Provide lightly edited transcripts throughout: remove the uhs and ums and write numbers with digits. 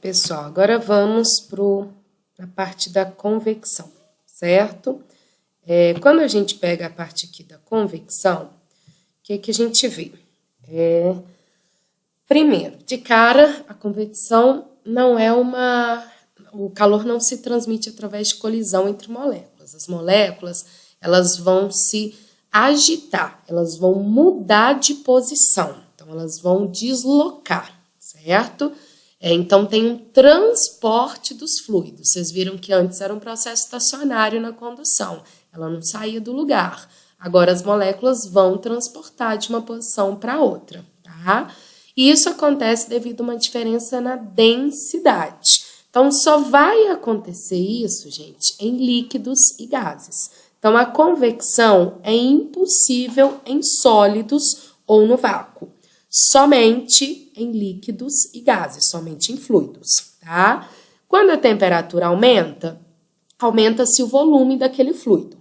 Pessoal, agora vamos para a parte da convecção, certo? Quando a gente pega a parte aqui da convecção, o que a gente vê? Primeiro, de cara, a convecção não é o calor não se transmite através de colisão entre moléculas. As moléculas, elas vão se agitar, elas vão mudar de posição, então elas vão deslocar, certo? Então, tem um transporte dos fluidos. Vocês viram que antes era um processo estacionário na condução. Ela não saía do lugar. Agora, as moléculas vão transportar de uma posição para outra, tá? E isso acontece devido a uma diferença na densidade. Então, só vai acontecer isso, gente, em líquidos e gases. Então, a convecção é impossível em sólidos ou no vácuo. Somente em líquidos e gases, somente em fluidos, tá? Quando a temperatura aumenta, aumenta-se o volume daquele fluido.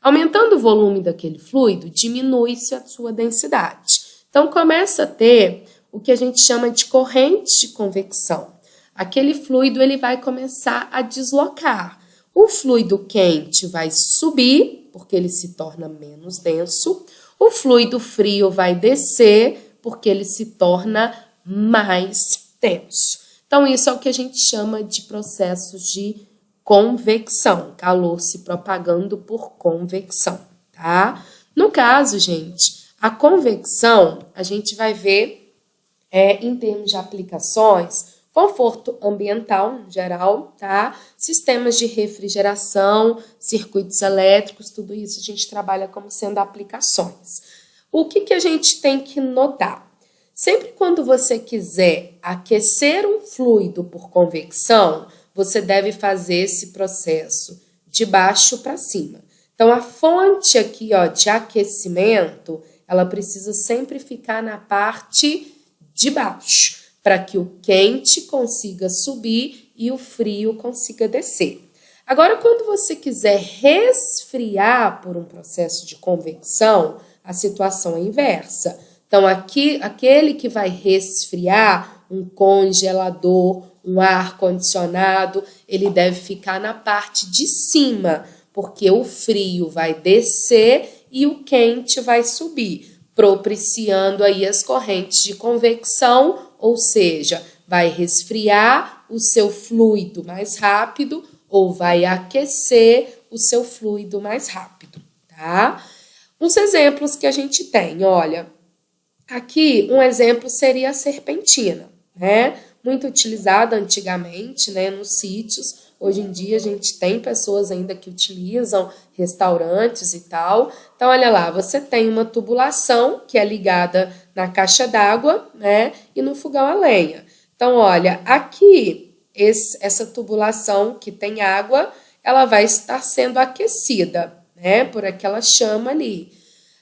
Aumentando o volume daquele fluido, diminui-se a sua densidade. Então, começa a ter o que a gente chama de corrente de convecção. Aquele fluido ele vai começar a deslocar. O fluido quente vai subir, porque ele se torna menos denso. O fluido frio vai descer, porque ele se torna mais denso. Então, isso é o que a gente chama de processos de convecção, calor se propagando por convecção, tá? No caso, gente, a convecção, a gente vai ver em termos de aplicações, conforto ambiental, em geral, tá? Sistemas de refrigeração, circuitos elétricos, tudo isso a gente trabalha como sendo aplicações. O que a gente tem que notar? Sempre quando você quiser aquecer um fluido por convecção, você deve fazer esse processo de baixo para cima. Então, a fonte aqui, ó, de aquecimento, ela precisa sempre ficar na parte de baixo, para que o quente consiga subir e o frio consiga descer. Agora, quando você quiser resfriar por um processo de convecção, a situação é inversa. Então, aqui, aquele que vai resfriar, um congelador, um ar-condicionado, ele deve ficar na parte de cima, porque o frio vai descer e o quente vai subir, propiciando aí as correntes de convecção, ou seja, vai resfriar o seu fluido mais rápido ou vai aquecer o seu fluido mais rápido, tá? Uns exemplos que a gente tem, olha, aqui um exemplo seria a serpentina, né? Muito utilizada antigamente, né, nos sítios. Hoje em dia a gente tem pessoas ainda que utilizam, restaurantes e tal. Então, olha lá, você tem uma tubulação que é ligada na caixa d'água, né, e no fogão a lenha. Então, olha, aqui, essa tubulação que tem água, ela vai estar sendo aquecida, né, por aquela chama ali.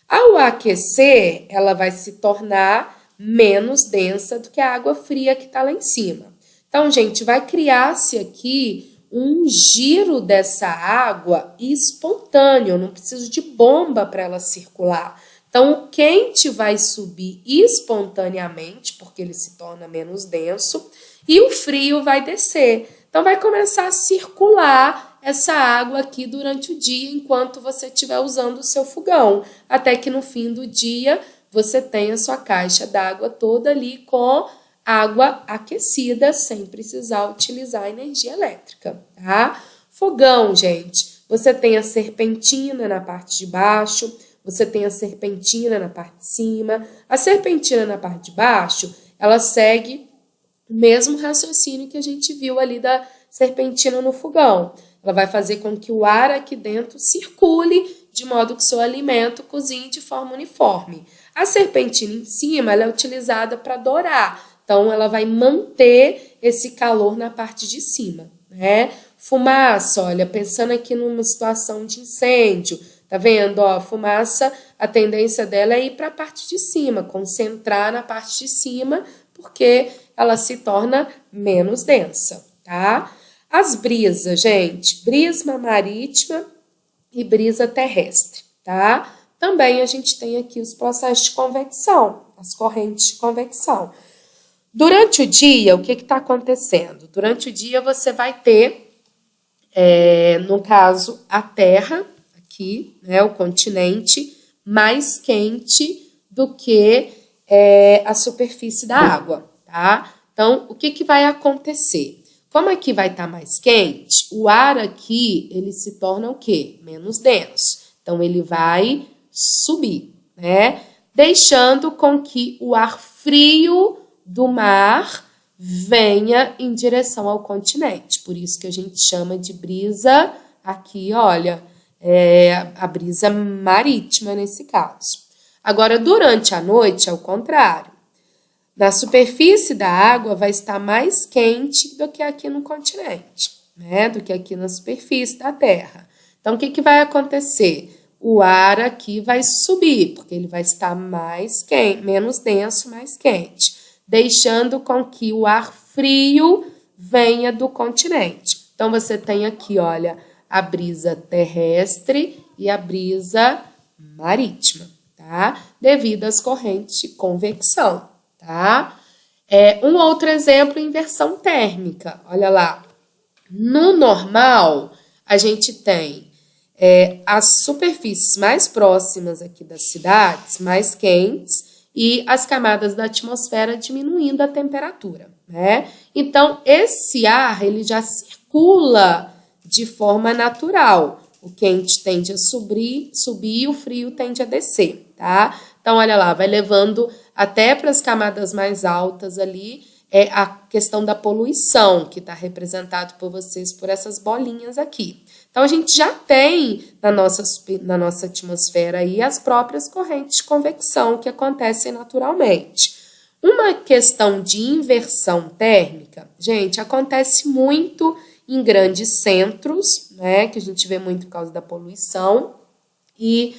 Ao aquecer, ela vai se tornar menos densa do que a água fria que está lá em cima. Então, gente, vai criar-se aqui um giro dessa água espontâneo, eu não preciso de bomba para ela circular. Então, o quente vai subir espontaneamente, porque ele se torna menos denso, e o frio vai descer. Então, vai começar a circular essa água aqui durante o dia, enquanto você estiver usando o seu fogão, até que no fim do dia você tenha a sua caixa d'água toda ali com água aquecida, sem precisar utilizar energia elétrica, tá? Fogão, gente, você tem a serpentina na parte de baixo, você tem a serpentina na parte de cima. A serpentina na parte de baixo, ela segue o mesmo raciocínio que a gente viu ali da serpentina no fogão. Ela vai fazer com que o ar aqui dentro circule, de modo que o seu alimento cozinhe de forma uniforme. A serpentina em cima, ela é utilizada para dourar. Então, ela vai manter esse calor na parte de cima, né? Fumaça, olha, pensando aqui numa situação de incêndio, tá vendo? Ó, fumaça, a tendência dela é ir para a parte de cima, concentrar na parte de cima, porque ela se torna menos densa, tá? As brisas, gente, brisa marítima e brisa terrestre, tá? Também a gente tem aqui os processos de convecção, as correntes de convecção. Durante o dia, o que está acontecendo? Durante o dia você vai ter, no caso, a Terra, aqui, né, o continente, mais quente do que a superfície da água, tá? Então, o que vai acontecer? Como aqui vai estar mais quente, o ar aqui, ele se torna o quê? Menos denso. Então, ele vai subir, né? Deixando com que o ar frio do mar venha em direção ao continente. Por isso que a gente chama de brisa aqui, olha, a brisa marítima nesse caso. Agora, durante a noite, é o contrário. Na superfície da água vai estar mais quente do que aqui no continente, né? Do que aqui na superfície da Terra. Então, o que vai acontecer? O ar aqui vai subir, porque ele vai estar mais quente, menos denso, mais quente, deixando com que o ar frio venha do continente. Então, você tem aqui, olha, a brisa terrestre e a brisa marítima, tá? Devido às correntes de convecção. Tá? Um outro exemplo, inversão térmica. Olha lá. No normal, a gente tem as superfícies mais próximas aqui das cidades, mais quentes, e as camadas da atmosfera diminuindo a temperatura, né? Então, esse ar, ele já circula de forma natural. O quente tende a subir e o frio tende a descer, tá? Então, olha lá, vai levando até para as camadas mais altas ali, a questão da poluição, que está representado por vocês por essas bolinhas aqui. Então, a gente já tem na nossa atmosfera aí as próprias correntes de convecção que acontecem naturalmente. Uma questão de inversão térmica, gente, acontece muito em grandes centros, né, que a gente vê muito por causa da poluição, e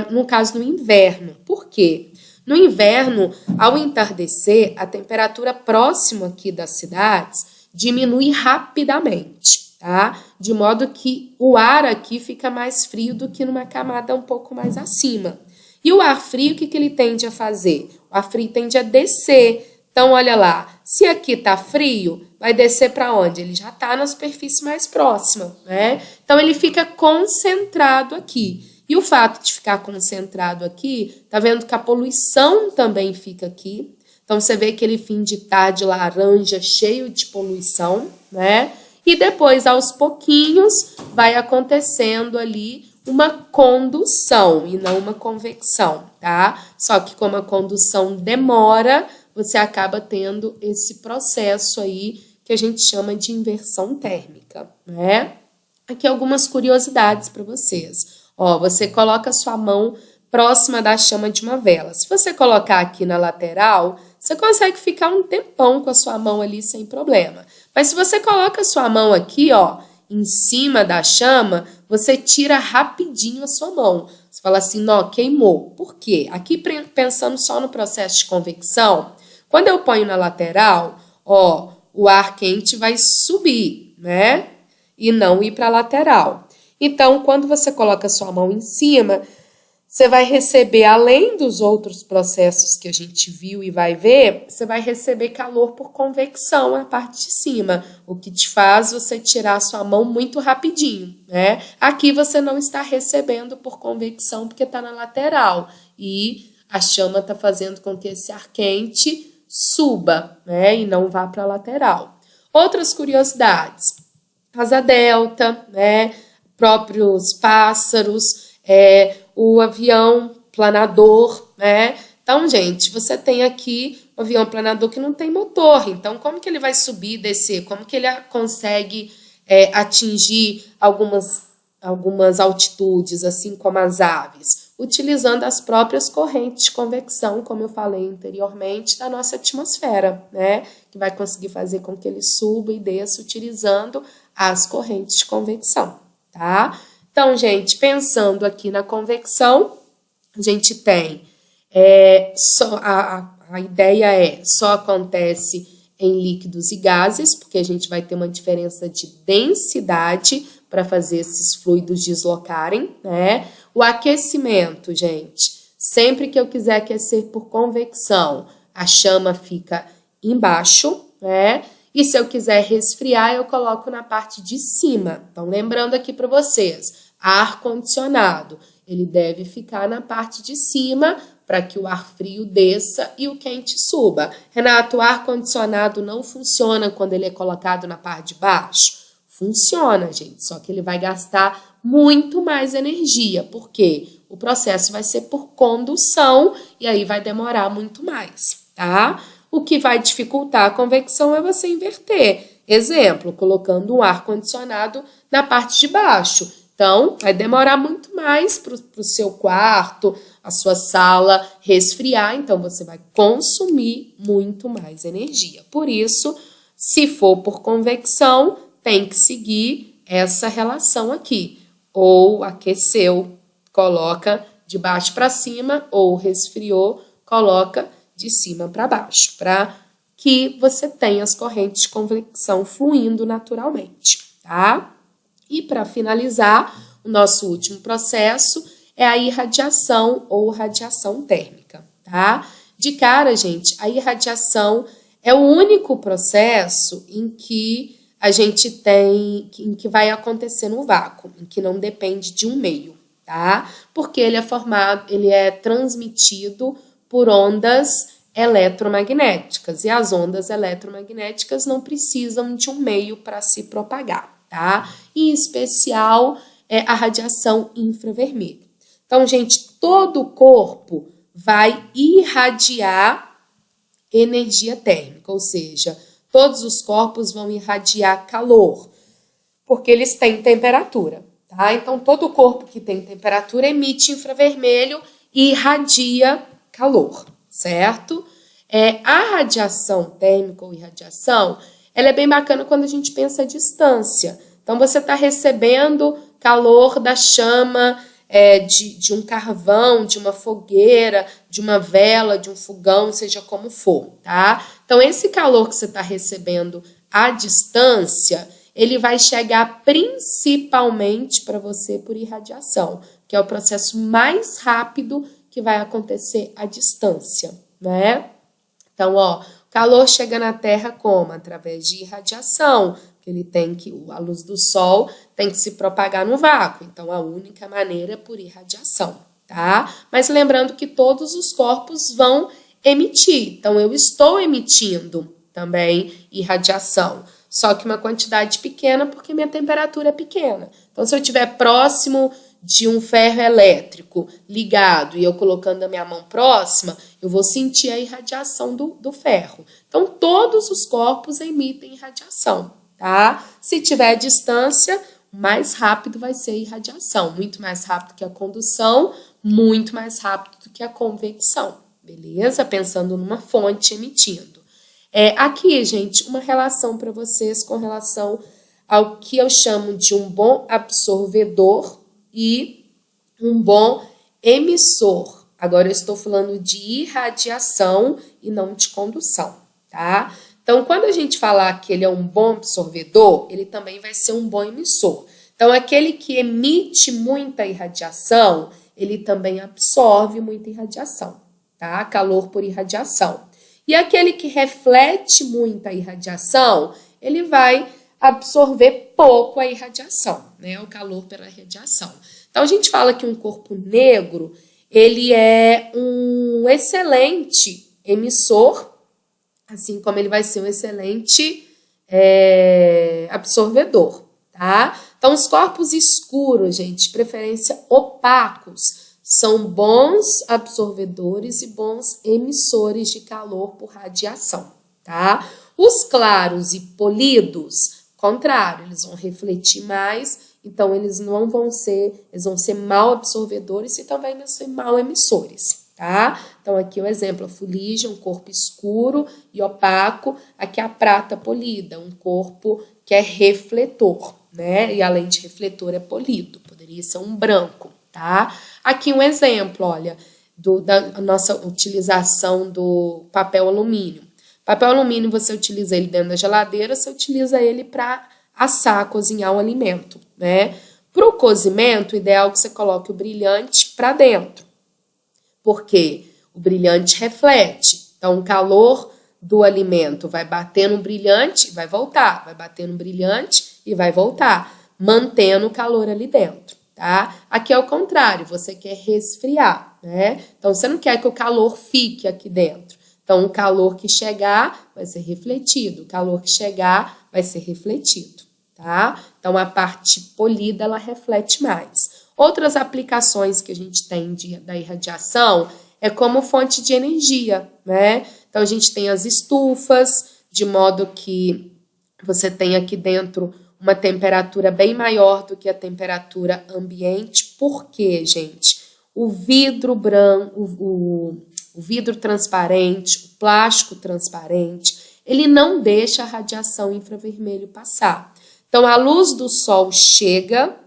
no caso no inverno. Por quê? No inverno, ao entardecer, a temperatura próxima aqui das cidades diminui rapidamente, tá? De modo que o ar aqui fica mais frio do que numa camada um pouco mais acima. E o ar frio, o que ele tende a fazer? O ar frio tende a descer. Então, olha lá, se aqui tá frio, vai descer para onde? Ele já está na superfície mais próxima, né? Então, ele fica concentrado aqui. E o fato de ficar concentrado aqui, tá vendo que a poluição também fica aqui. Então, você vê aquele fim de tarde laranja cheio de poluição, né? E depois, aos pouquinhos, vai acontecendo ali uma condução e não uma convecção, tá? Só que como a condução demora, você acaba tendo esse processo aí que a gente chama de inversão térmica, né? Aqui algumas curiosidades para vocês. Ó, você coloca a sua mão próxima da chama de uma vela. Se você colocar aqui na lateral, você consegue ficar um tempão com a sua mão ali sem problema. Mas se você coloca a sua mão aqui, ó, em cima da chama, você tira rapidinho a sua mão. Você fala assim, não, queimou. Por quê? Aqui pensando só no processo de convecção, quando eu ponho na lateral, ó, o ar quente vai subir, né? E não ir para a lateral. Então, quando você coloca a sua mão em cima, você vai receber, além dos outros processos que a gente viu e vai ver, você vai receber calor por convecção na parte de cima, o que te faz você tirar a sua mão muito rapidinho, né? Aqui você não está recebendo por convecção porque está na lateral e a chama está fazendo com que esse ar quente suba, né? E não vá para a lateral. Outras curiosidades, asa delta, né? Próprios pássaros, o avião planador, né? Então, gente, você tem aqui o avião planador que não tem motor. Então, como que ele vai subir e descer? Como que ele consegue atingir algumas altitudes, assim como as aves? Utilizando as próprias correntes de convecção, como eu falei anteriormente, da nossa atmosfera, né? Que vai conseguir fazer com que ele suba e desça utilizando as correntes de convecção. Tá? Então, gente, pensando aqui na convecção, a gente tem a ideia só acontece em líquidos e gases, porque a gente vai ter uma diferença de densidade para fazer esses fluidos deslocarem, né? O aquecimento, gente, sempre que eu quiser aquecer por convecção, a chama fica embaixo, né? E se eu quiser resfriar, eu coloco na parte de cima. Então, lembrando aqui para vocês, ar-condicionado, ele deve ficar na parte de cima para que o ar frio desça e o quente suba. Renato, o ar-condicionado não funciona quando ele é colocado na parte de baixo? Funciona, gente, só que ele vai gastar muito mais energia, porque o processo vai ser por condução e aí vai demorar muito mais, tá? O que vai dificultar a convecção é você inverter. Exemplo, colocando um ar-condicionado na parte de baixo. Então, vai demorar muito mais para o seu quarto, a sua sala resfriar, então você vai consumir muito mais energia. Por isso, se for por convecção, tem que seguir essa relação aqui. Ou aqueceu, coloca de baixo para cima, ou resfriou, coloca de cima para baixo, para que você tenha as correntes de convecção fluindo naturalmente, tá? E para finalizar, o nosso último processo é a irradiação ou radiação térmica, tá? De cara, gente, a irradiação é o único processo em que a gente tem, em que vai acontecer no vácuo, em que não depende de um meio, tá? Porque ele é transmitido por ondas eletromagnéticas, e as ondas eletromagnéticas não precisam de um meio para se propagar, tá? Em especial, a radiação infravermelha. Então, gente, todo o corpo vai irradiar energia térmica, ou seja, todos os corpos vão irradiar calor, porque eles têm temperatura, tá? Então, todo o corpo que tem temperatura emite infravermelho e irradia calor, certo? A radiação térmica ou irradiação, ela é bem bacana quando a gente pensa a distância. Então, você está recebendo calor da chama de um carvão, de uma fogueira, de uma vela, de um fogão, seja como for, tá? Então, esse calor que você está recebendo à distância, ele vai chegar principalmente para você por irradiação, que é o processo mais rápido que vai acontecer à distância, né? Então, ó, o calor chega na Terra como? Através de irradiação, que ele tem que, a luz do Sol tem que se propagar no vácuo, então a única maneira é por irradiação, tá? Mas lembrando que todos os corpos vão emitir, então eu estou emitindo também irradiação, só que uma quantidade pequena porque minha temperatura é pequena. Então, se eu estiver próximo de um ferro elétrico ligado e eu colocando a minha mão próxima, eu vou sentir a irradiação do ferro. Então, todos os corpos emitem irradiação, tá? Se tiver distância, mais rápido vai ser a irradiação, muito mais rápido que a condução, muito mais rápido do que a convecção, beleza? Pensando numa fonte emitindo. Aqui, gente, uma relação para vocês com relação ao que eu chamo de um bom absorvedor e um bom emissor. Agora eu estou falando de irradiação e não de condução, tá? Então, quando a gente falar que ele é um bom absorvedor, ele também vai ser um bom emissor. Então, aquele que emite muita irradiação, ele também absorve muita irradiação, tá? Calor por irradiação. E aquele que reflete muita irradiação, ele vai absorver pouco a irradiação, né? O calor pela radiação. Então, a gente fala que um corpo negro, ele é um excelente emissor, assim como ele vai ser um excelente absorvedor, tá? Então, os corpos escuros, gente, de preferência opacos, são bons absorvedores e bons emissores de calor por radiação, tá? Os claros e polidos, contrário, eles vão refletir mais, então eles não vão ser, eles vão ser mal absorvedores e também vão ser mal emissores, tá? Então aqui o exemplo, a fuligem, um corpo escuro e opaco, aqui a prata polida, um corpo que é refletor, né? E além de refletor é polido, poderia ser um branco, tá? Aqui um exemplo, olha, da nossa utilização do papel alumínio. Papel alumínio, você utiliza ele dentro da geladeira, você utiliza ele para assar, cozinhar o alimento, né? Para o cozimento, o ideal é que você coloque o brilhante para dentro, porque o brilhante reflete Então, o calor do alimento vai bater no brilhante e vai voltar, vai bater no brilhante e vai voltar, mantendo o calor ali dentro, tá? Aqui é o contrário, você quer resfriar, né? Então, você não quer que o calor fique aqui dentro. Então, o calor que chegar vai ser refletido, o calor que chegar vai ser refletido, tá? Então, a parte polida, ela reflete mais. Outras aplicações que a gente tem da irradiação é como fonte de energia, né? Então, a gente tem as estufas, de modo que você tem aqui dentro uma temperatura bem maior do que a temperatura ambiente. Por quê, gente? O vidro branco, o vidro transparente, o plástico transparente, ele não deixa a radiação infravermelho passar. Então, a luz do sol chega,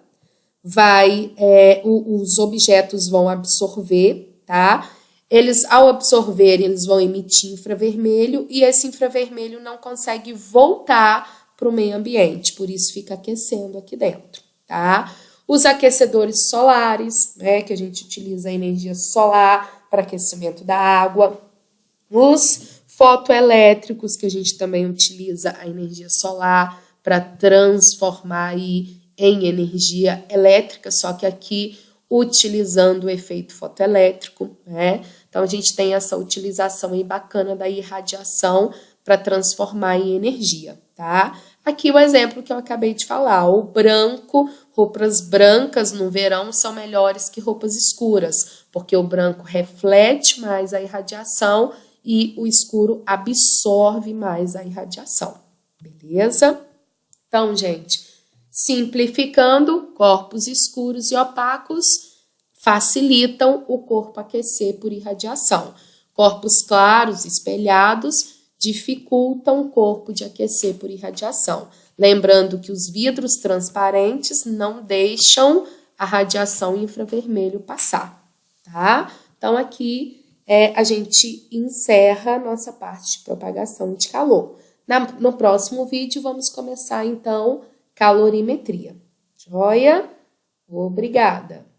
os objetos vão absorver, tá? Eles, ao absorver, eles vão emitir infravermelho e esse infravermelho não consegue voltar para o meio ambiente, por isso fica aquecendo aqui dentro, tá? Os aquecedores solares, né, que a gente utiliza a energia solar para aquecimento da água. Os fotoelétricos, que a gente também utiliza a energia solar para transformar aí em energia elétrica, só que aqui utilizando o efeito fotoelétrico, né? Então, a gente tem essa utilização aí bacana da irradiação para transformar em energia, tá? Aqui o exemplo que eu acabei de falar, o branco, roupas brancas no verão são melhores que roupas escuras, porque o branco reflete mais a irradiação e o escuro absorve mais a irradiação, beleza? Então, gente, simplificando, corpos escuros e opacos facilitam o corpo aquecer por irradiação. Corpos claros, espelhados, dificultam o corpo de aquecer por irradiação. Lembrando que os vidros transparentes não deixam a radiação infravermelho passar, tá? Então, aqui a gente encerra a nossa parte de propagação de calor. No próximo vídeo, vamos começar, então, calorimetria. Joia? Obrigada!